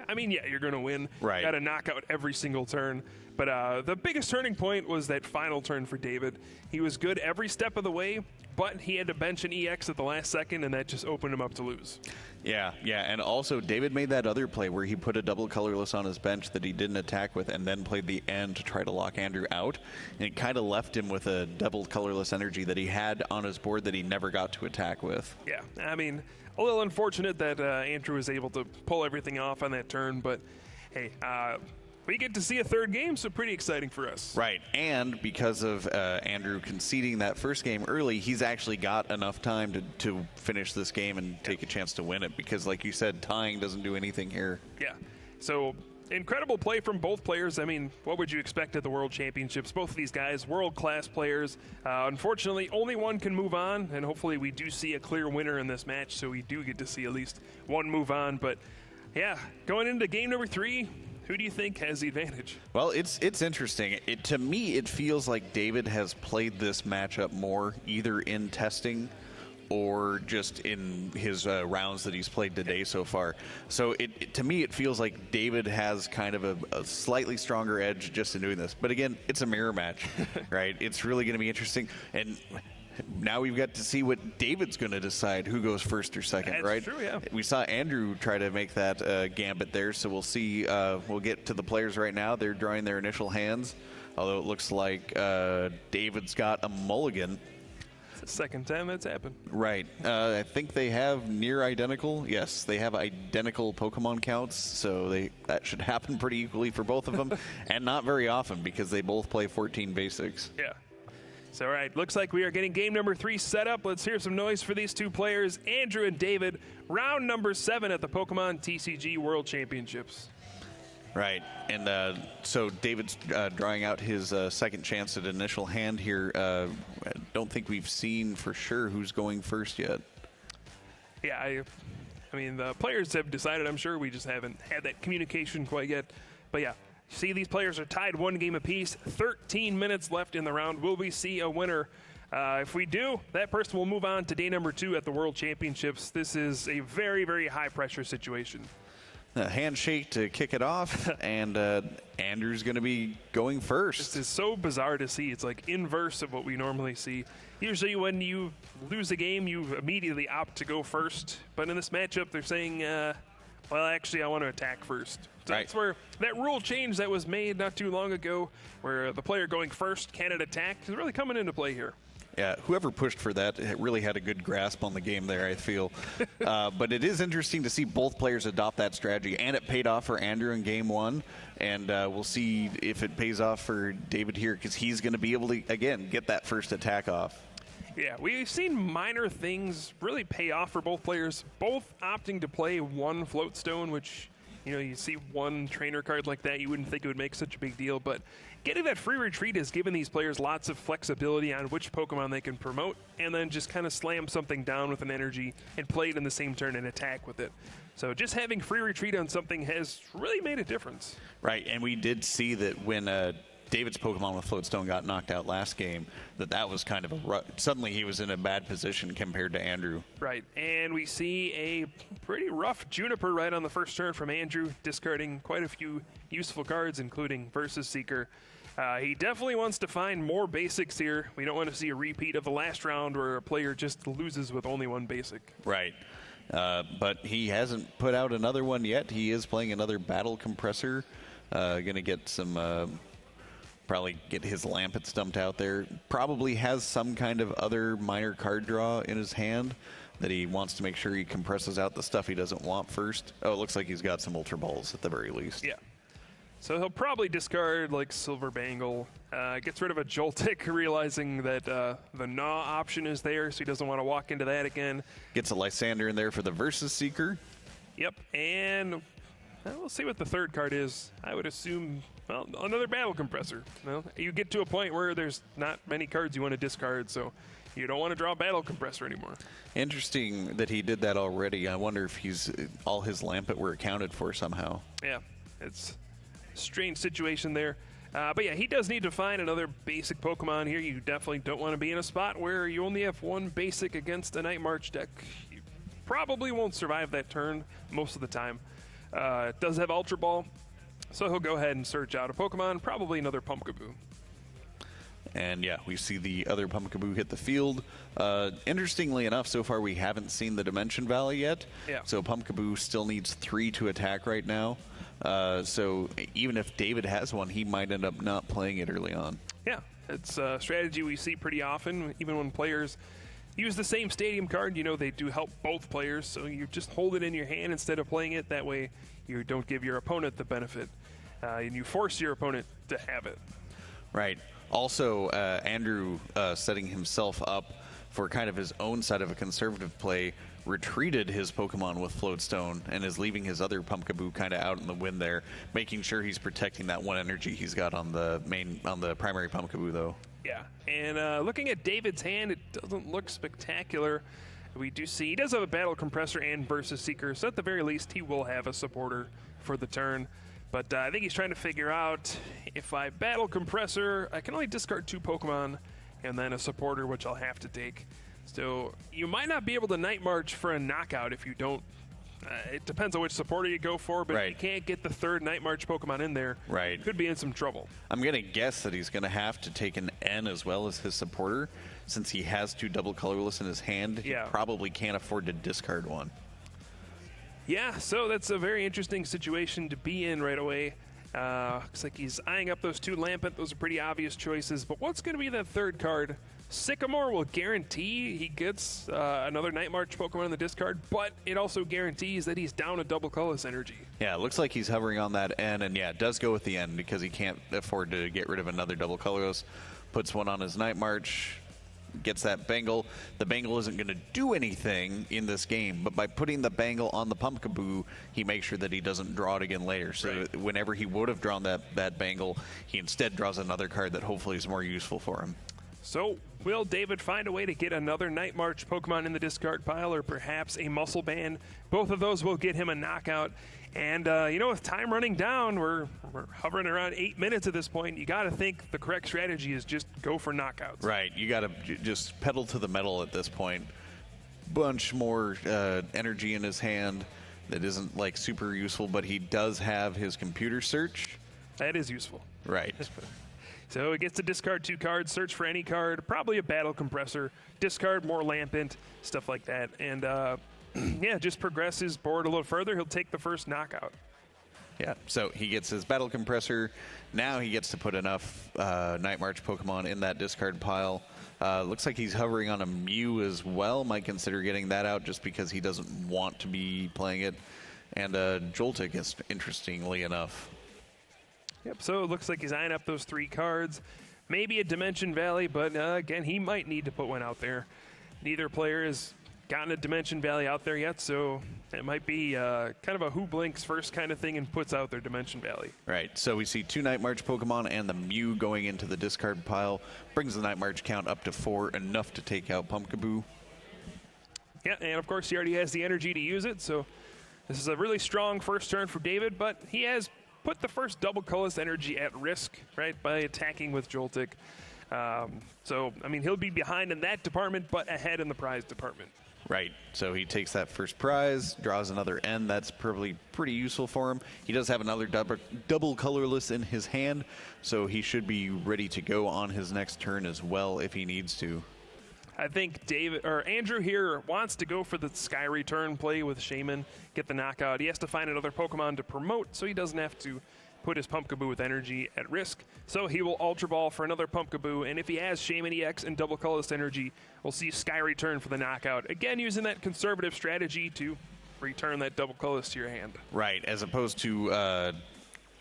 I mean, yeah, you're going to win. Right. Got a knockout every single turn. But the biggest turning point was that final turn for David. He was good every step of the way, but he had to bench an EX at the last second, and that just opened him up to lose. Yeah, and also David made that other play where he put a double colorless on his bench that he didn't attack with and then played the end to try to lock Andrew out. And it kind of left him with a double colorless energy that he had on his board that he never got to attack with. Yeah, I mean, a little unfortunate that Andrew was able to pull everything off on that turn, but hey, we get to see a third game, so pretty exciting for us. Right, and because of Andrew conceding that first game early, he's actually got enough time to finish this game and take a chance to win it because, like you said, tying doesn't do anything here. Yeah, so incredible play from both players. I mean, what would you expect at the World Championships? Both of these guys, world-class players. Unfortunately, only one can move on, and hopefully we do see a clear winner in this match, so we do get to see at least one move on. But, yeah, going into game number 3, who do you think has the advantage? Well, it's interesting. To me, it feels like David has played this matchup more, either in testing or just in his rounds that he's played today so far. So to me, it feels like David has kind of a slightly stronger edge just in doing this. But again, it's a mirror match, right? It's really going to be interesting. And now we've got to see what David's going to decide who goes first or second, That's right? True, yeah. We saw Andrew try to make that gambit there, so we'll see. We'll get to the players right now. They're drawing their initial hands, although it looks like David's got a mulligan. It's the second time that's happened. Right. I think they have near identical. Yes, they have identical Pokemon counts, so that should happen pretty equally for both of them, and not very often because they both play 14 basics. Yeah. So, all right, looks like we are getting game number 3 set up. Let's hear some noise for these two players, Andrew and David. Round number 7 at the Pokemon TCG World Championships. Right, and so David's drawing out his second chance at initial hand here. I don't think we've seen for sure who's going first yet. Yeah, I mean, the players have decided, I'm sure. We just haven't had that communication quite yet. But yeah, see, these players are tied 1 game apiece. 13 minutes left in the round. Will we see a winner? If we do, that person will move on to day number 2 at the World Championships. This is a very, very high-pressure situation. A handshake to kick it off, and Andrew's going to be going first. This is so bizarre to see. It's like inverse of what we normally see. Usually when you lose a game, you immediately opt to go first. But in this matchup, they're saying, well, actually, I want to attack first. So right. That's where that rule change that was made not too long ago, where the player going first cannot attack, is really coming into play here. Yeah, whoever pushed for that really had a good grasp on the game there, I feel. But it is interesting to see both players adopt that strategy, and it paid off for Andrew in game 1. And we'll see if it pays off for David here, because he's going to be able to, again, get that first attack off. Yeah, we've seen minor things really pay off for both players, both opting to play 1 float stone, which, you know, you see 1 trainer card like that, you wouldn't think it would make such a big deal, but getting that free retreat has given these players lots of flexibility on which Pokemon they can promote, and then just kind of slam something down with an energy and play it in the same turn and attack with it. So just having free retreat on something has really made a difference. Right, and we did see that when David's Pokemon with Floatstone got knocked out last game, that was kind of suddenly he was in a bad position compared to Andrew. Right, and we see a pretty rough Juniper right on the first turn from Andrew, discarding quite a few useful cards, including Versus Seeker. He definitely wants to find more basics here. We don't want to see a repeat of the last round where a player just loses with only 1 basic. Right. But he hasn't put out another one yet. He is playing another Battle Compressor. Going to get some... probably get his Lampets dumped out there. Probably has some kind of other minor card draw in his hand that he wants to make sure he compresses out the stuff he doesn't want first. Oh, it looks like he's got some Ultra Balls at the very least. Yeah. So he'll probably discard like Silver Bangle, gets rid of a Joltik, realizing that the Gnaw option is there, so he doesn't want to walk into that again. Gets a Lysander in there for the Versus Seeker. Yep, and we'll see what the third card is. I would assume, well, another Battle Compressor. Well, you get to a point where there's not many cards you want to discard, so you don't want to draw Battle Compressor anymore. Interesting that he did that already. I wonder if all his Lampet were accounted for somehow. Yeah, it's strange situation there. But yeah, he does need to find another basic Pokemon here. You definitely don't want to be in a spot where you only have 1 basic against a Night March deck. You probably won't survive that turn most of the time. It does have Ultra Ball, so he'll go ahead and search out a Pokemon, probably another Pumpkaboo. And yeah, we see the other Pumpkaboo hit the field. Interestingly enough, so far we haven't seen the Dimension Valley yet. Yeah. So Pumpkaboo still needs 3 to attack right now. So even if David has one, he might end up not playing it early on. Yeah, it's a strategy we see pretty often, even when players use the same stadium card. You know, they do help both players, so you just hold it in your hand instead of playing it. That way you don't give your opponent the benefit, and you force your opponent to have it. Right. Also, Andrew setting himself up for kind of his own side of a conservative play, retreated his Pokemon with Floatstone and is leaving his other Pumpkaboo kind of out in the wind there, making sure he's protecting that 1 energy he's got on the primary Pumpkaboo though. Yeah, and looking at David's hand, it doesn't look spectacular. We do see he does have a Battle Compressor and Versus Seeker, so at the very least he will have a supporter for the turn. But I think he's trying to figure out, if I Battle Compressor, I can only discard 2 Pokemon and then a supporter, which I'll have to take. So you might not be able to Night March for a knockout if you don't. It depends on which supporter you go for, but if you can't get the third Night March Pokemon in there, could be in some trouble. I'm going to guess that he's going to have to take an N as well as his supporter. Since he has 2 double colorless in his hand, he probably can't afford to discard one. Yeah, so that's a very interesting situation to be in right away. Looks like he's eyeing up those 2 Lampent. Those are pretty obvious choices. But what's going to be that third card? Sycamore will guarantee he gets another Night March Pokemon in the discard, but it also guarantees that he's down a double colorless energy. Yeah, it looks like he's hovering on that N, and it does go with the N because he can't afford to get rid of another double colorless. Puts one on his Night March, gets that Bangle. The Bangle isn't going to do anything in this game, but by putting the Bangle on the Pumpkaboo, he makes sure that he doesn't draw it again later. So whenever he would have drawn that Bangle, he instead draws another card that hopefully is more useful for him. So, will David find a way to get another Night March Pokemon in the discard pile, or perhaps a Muscle Band? Both of those will get him a knockout. And, with time running down, we're hovering around 8 minutes at this point. You got to think the correct strategy is just go for knockouts. Right. You got to just pedal to the metal at this point. Bunch more energy in his hand that isn't, super useful, but he does have his computer search. That is useful. Right. So he gets to discard 2 cards, search for any card, probably a Battle Compressor, discard more Lampent, stuff like that. And, just progress his board a little further. He'll take the first knockout. Yeah, so he gets his Battle Compressor. Now he gets to put enough Night March Pokemon in that discard pile. Looks like he's hovering on a Mew as well. Might consider getting that out just because he doesn't want to be playing it. And Joltik is interestingly enough. Yep, so it looks like he's eyeing up those 3 cards. Maybe a Dimension Valley, but again, he might need to put one out there. Neither player has gotten a Dimension Valley out there yet, so it might be kind of a who blinks first kind of thing and puts out their Dimension Valley. Right, so we see 2 Night March Pokemon and the Mew going into the discard pile. Brings the Night March count up to 4, enough to take out Pumpkaboo. Yeah, and of course he already has the energy to use it, so this is a really strong first turn for David, but he has put the first double colorless energy at risk, right, by attacking with Joltik. He'll be behind in that department, but ahead in the prize department. Right, so he takes that first prize, draws another N. That's probably pretty useful for him. He does have another double colorless in his hand, so he should be ready to go on his next turn as well if he needs to. I think Andrew here wants to go for the Sky Return play with Shaman, get the knockout. He has to find another Pokemon to promote, so he doesn't have to put his Pumpkaboo with energy at risk. So he will Ultra Ball for another Pumpkaboo, and if he has Shaman EX and double colorless energy, we'll see Sky Return for the knockout. Again, using that conservative strategy to return that double colorless to your hand. Right, as opposed to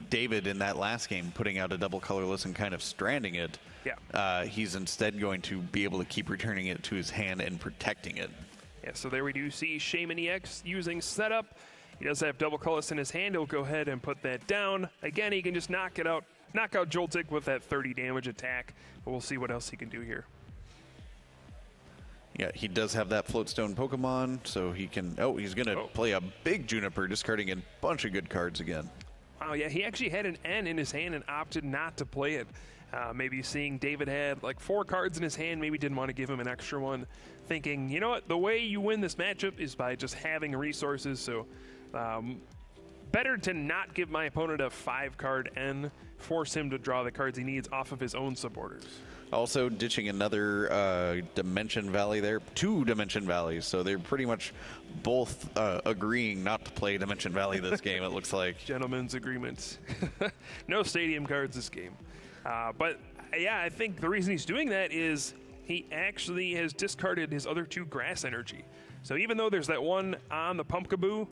David in that last game putting out a double colorless and kind of stranding it. Yeah. He's instead going to be able to keep returning it to his hand and protecting it. Yeah, so there we do see Shaman EX using setup. He does have double colorless in his hand. He'll go ahead and put that down. Again, he can just knock out Joltik with that 30 damage attack. But we'll see what else he can do here. Yeah, he does have that Floatstone Pokemon, so he can... he's going to play a big Juniper, discarding a bunch of good cards again. Wow, yeah, he actually had an N in his hand and opted not to play it. Maybe seeing David had 4 cards in his hand, maybe didn't want to give him an extra one. Thinking, you know what, the way you win this matchup is by just having resources, so better to not give my opponent a 5-card N, force him to draw the cards he needs off of his own supporters. Also ditching another Dimension Valley there, 2 Dimension Valleys, so they're pretty much both agreeing not to play Dimension Valley this game, it looks like. Gentlemen's agreements. No stadium cards this game. But I think the reason he's doing that is he actually has discarded his other 2 grass energy. So even though there's that one on the Pumpkaboo,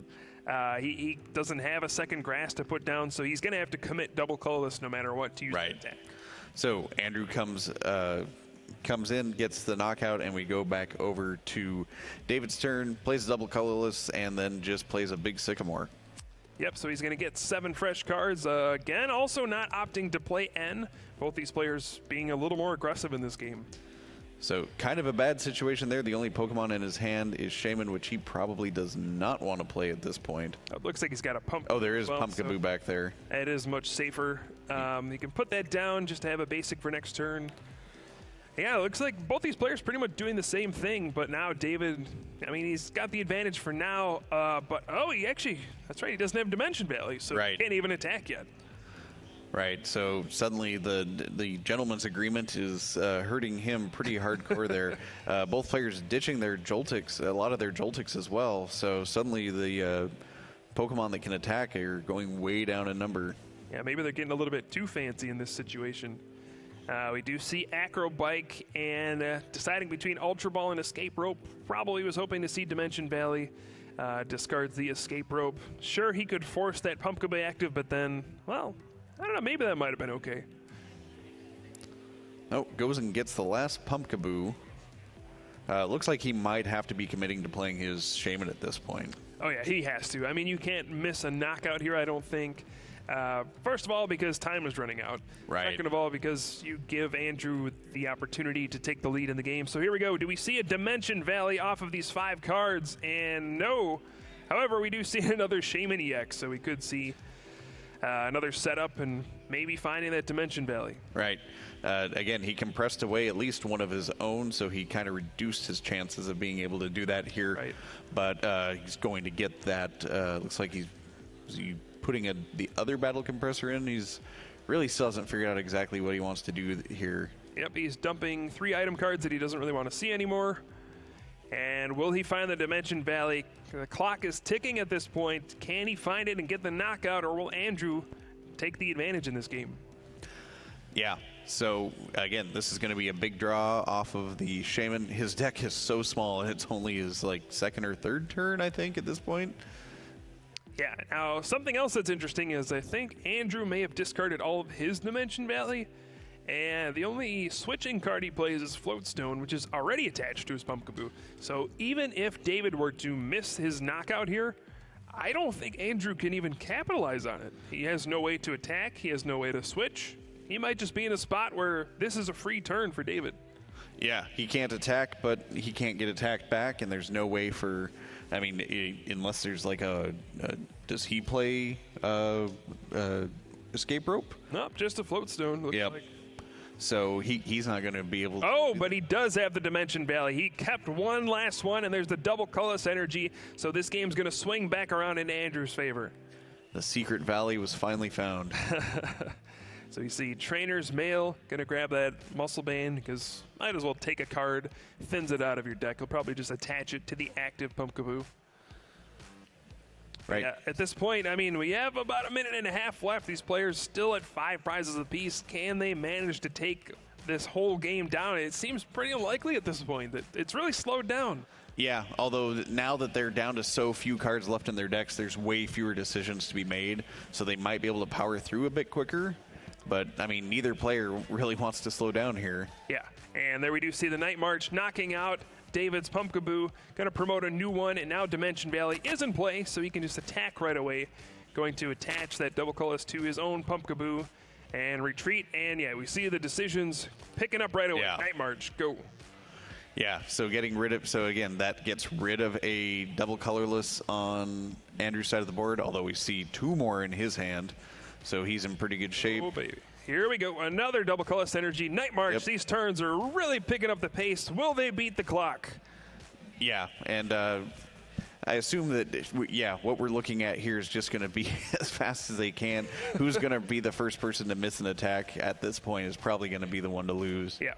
he doesn't have a second grass to put down, so he's going to have to commit double colorless no matter what to use the attack. So Andrew comes in, gets the knockout, and we go back over to David's turn, plays double colorless, and then just plays a big Sycamore. Yep, so he's going to get 7 fresh cards. Again, also not opting to play N. Both these players being a little more aggressive in this game. So kind of a bad situation there. The only Pokemon in his hand is Shaman, which he probably does not want to play at this point. It looks like he's got a Pumpkaboo. Oh, there is Pumpkaboo back there. That is much safer. You can put that down just to have a basic for next turn. Yeah, it looks like both these players pretty much doing the same thing, but now David, I mean, he's got the advantage for now, but, that's right, he doesn't have Dimension Valley, so Right. he can't even attack yet. Right, so suddenly the gentleman's agreement is hurting him pretty hardcore there. Both players ditching their Joltix, a lot of their Joltix as well, so suddenly the Pokemon that can attack are going way down in number. Yeah, maybe they're getting a little bit too fancy in this situation. We do see Acro Bike, and deciding between Ultra Ball and Escape Rope. Probably was hoping to see Dimension Valley. Discards the Escape Rope. Sure, he could force that Pumpkaboo active, but then, well, I don't know, maybe that might have been okay. Oh, goes and gets the last Pumpkaboo. Looks like he might have to be committing to playing his Shaman at this point. Oh, yeah, he has to. I mean, you can't miss a knockout here, I don't think. First of all, because time was running out. Right. Second of all, because you give Andrew the opportunity to take the lead in the game. So here we go. Do we see a Dimension Valley off of these 5 cards? And no. However, we do see another Shaman EX, so we could see another setup and maybe finding that Dimension Valley. Right. Again, he compressed away at least one of his own, so he kind of reduced his chances of being able to do that here. Right. But he's going to get that. Looks like he's putting the other battle compressor in. He's really still hasn't figured out exactly what he wants to do here. Yep, he's dumping 3 item cards that he doesn't really want to see anymore. And will he find the Dimension Valley? The clock is ticking at this point. Can he find it and get the knockout, or will Andrew take the advantage in this game? Yeah. So, again, this is going to be a big draw off of the Shaman. His deck is so small, it's only his, second or third turn, I think, at this point. Yeah, now something else that's interesting is I think Andrew may have discarded all of his Dimension Valley, and the only switching card he plays is Floatstone, which is already attached to his Pumpkaboo. So even if David were to miss his knockout here, I don't think Andrew can even capitalize on it. He has no way to attack, he has no way to switch. He might just be in a spot where this is a free turn for David. Yeah, he can't attack, but he can't get attacked back, and there's no way for... I mean, unless there's does he play Escape Rope? Nope, just a Floatstone. Looks Yep. like. So he's not going to be able to... Oh, but he does have the Dimension Valley. He kept one last one, and there's the double colorless energy, so this game's going to swing back around in Andrew's favor. The secret valley was finally found. So you see Trainer's Mail, going to grab that Muscle Band, because might as well take a card, thins it out of your deck. He'll probably just attach it to the active Pumpkaboo. Right. Yeah, at this point, I mean, we have about a minute and a half left. These players still at 5 prizes apiece. Can they manage to take this whole game down? It seems pretty unlikely at this point. That it's really slowed down. Yeah, although now that they're down to so few cards left in their decks, there's way fewer decisions to be made, so they might be able to power through a bit quicker. But, I mean, neither player really wants to slow down here. Yeah, and there we do see the Night March knocking out David's Pumpkaboo. Going to promote a new one, and now Dimension Valley is in play, so he can just attack right away. Going to attach that double colorless to his own Pumpkaboo and retreat. And, yeah, we see the decisions picking up right away. Yeah. Night March, go. Yeah, so again, that gets rid of a double colorless on Andrew's side of the board, although we see 2 more in his hand. So he's in pretty good shape. Oh, baby. Here we go. Another double colorless energy. Night March. Yep. These turns are really picking up the pace. Will they beat the clock? Yeah, and I assume that, what we're looking at here is just going to be as fast as they can. Who's going to be the first person to miss an attack at this point is probably going to be the one to lose. Yeah.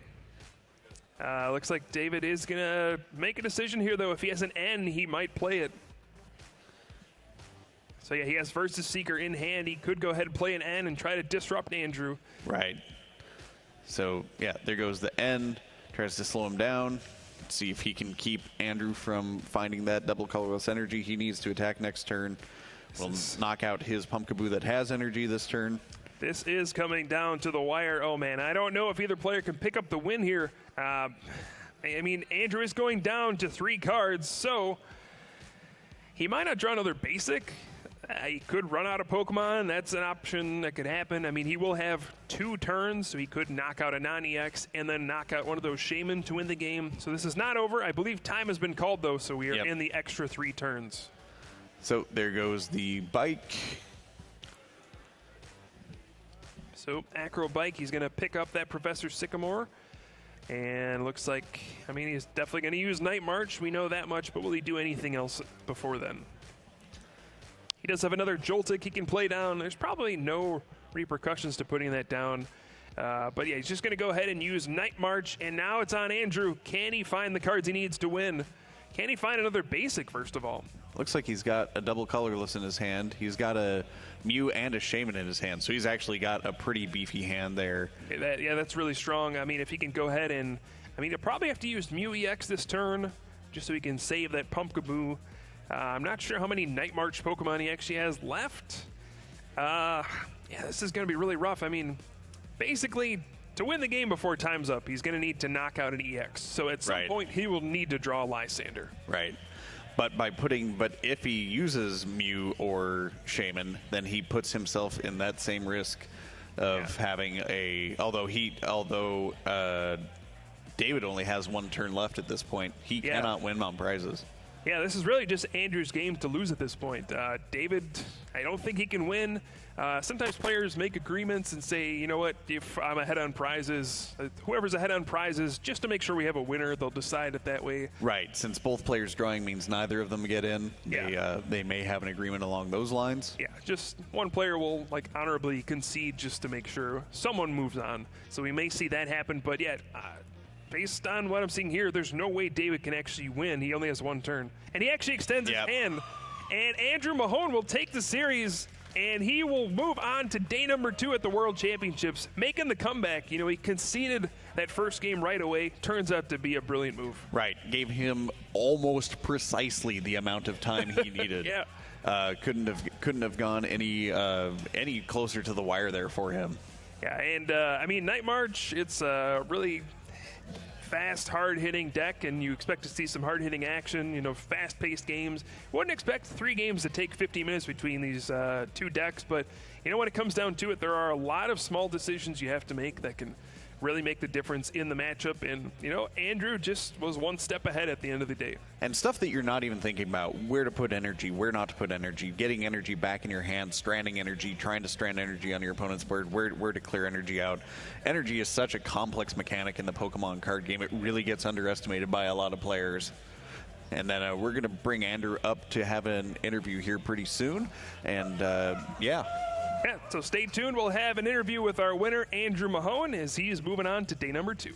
Looks like David is going to make a decision here, though. If he has an N, he might play it. So, yeah, he has Versus Seeker in hand. He could go ahead and play an N and try to disrupt Andrew. Right. So, yeah, there goes the N. Tries to slow him down. See if he can keep Andrew from finding that double colorless energy. He needs to attack next turn. Will knock out his Pumpkaboo that has energy this turn. This is coming down to the wire. Oh, man, I don't know if either player can pick up the win here. I mean, Andrew is going down to 3 cards, so he might not draw another basic. He could run out of Pokemon. That's an option that could happen. I mean, he will have 2 turns, so he could knock out a non-EX and then knock out one of those Shaman to win the game. So this is not over. I believe time has been called, though, so we are in the extra 3 turns. So there goes the bike. So Acro Bike, he's going to pick up that Professor Sycamore. And looks like, I mean, he's definitely going to use Night March. We know that much, but will he do anything else before then? He does have another Joltik he can play down. There's probably no repercussions to putting that down. But yeah, he's just going to go ahead and use Night March. And now it's on Andrew. Can he find the cards he needs to win? Can he find another basic, first of all? Looks like he's got a double colorless in his hand. He's got a Mew and a Shaman in his hand, so he's actually got a pretty beefy hand there. Yeah, that's really strong. I mean, if he can go ahead and... I mean, he'll probably have to use Mew EX this turn, just so he can save that Pumpkaboo. I'm not sure how many Night March Pokemon he actually has left. Yeah, this is going to be really rough. I mean, basically, to win the game before time's up, he's going to need to knock out an EX. So at some point, he will need to draw Lysander. Right. But if he uses Mew or Shaman, then he puts himself in that same risk of having a. Although David only has one turn left at this point, he cannot win on prizes. Yeah, this is really just Andrew's game to lose at this point. David, I don't think he can win. Sometimes players make agreements and say, you know what, if I'm ahead on prizes, whoever's ahead on prizes, just to make sure we have a winner, they'll decide it that way. Right, since both players drawing means neither of them get in, they may have an agreement along those lines. Yeah, just one player will like honorably concede just to make sure someone moves on. So we may see that happen, but yet, based on what I'm seeing here, there's no way David can actually win. He only has one turn. And he actually extends his hand. And Andrew Mahone will take the series, and he will move on to day number 2 at the World Championships, making the comeback. You know, he conceded that first game right away. Turns out to be a brilliant move. Right. Gave him almost precisely the amount of time he needed. Couldn't have gone any closer to the wire there for him. Yeah, and I mean, Night March, it's really fast, hard-hitting deck, and you expect to see some hard-hitting action, you know, fast-paced games. Wouldn't expect 3 games to take 50 minutes between these 2 decks, but, you know, when it comes down to it, there are a lot of small decisions you have to make that can really make the difference in the matchup, and, you know, Andrew just was one step ahead at the end of the day. And stuff that you're not even thinking about, where to put energy, where not to put energy, getting energy back in your hand, stranding energy, trying to strand energy on your opponent's board, where to clear energy out. Energy is such a complex mechanic in the Pokemon card game. It really gets underestimated by a lot of players. And then we're going to bring Andrew up to have an interview here pretty soon. And, Yeah, so stay tuned. We'll have an interview with our winner, Andrew Mahone, as he is moving on to day number 2.